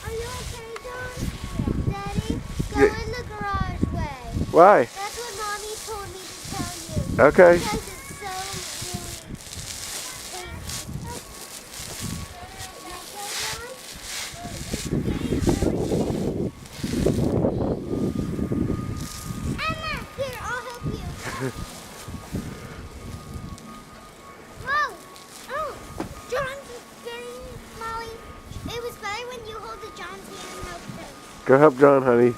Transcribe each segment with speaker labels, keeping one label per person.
Speaker 1: Are you okay, John? Daddy, go
Speaker 2: Yeah.
Speaker 1: in the garage way.
Speaker 2: Why?
Speaker 1: That's what Mommy told me to tell you.
Speaker 2: Okay.
Speaker 1: Because it's so Emma, here, I'll help you. Whoa! Oh, John's getting Molly. It was better when you hold the John's hand and help him.
Speaker 2: Go help John, honey.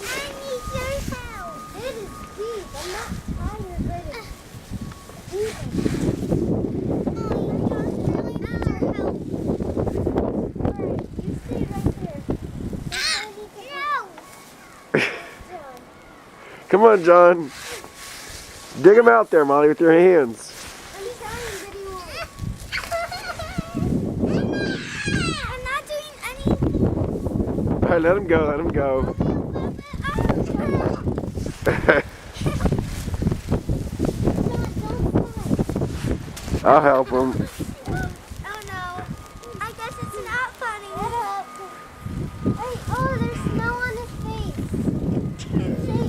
Speaker 1: I need your help. It is deep. I'm not tired, but it's deep. Oh, John's really needs your help. Alright, you stay right there. No!
Speaker 2: Come on, John. Dig him out there, Molly, with your hands.
Speaker 1: I'm trying, but he won't. I'm not doing anything.
Speaker 2: All right, let him go. Let him go. I'll help him.
Speaker 1: Oh no. I guess it's not funny. Hey, oh, there's snow on his face. Say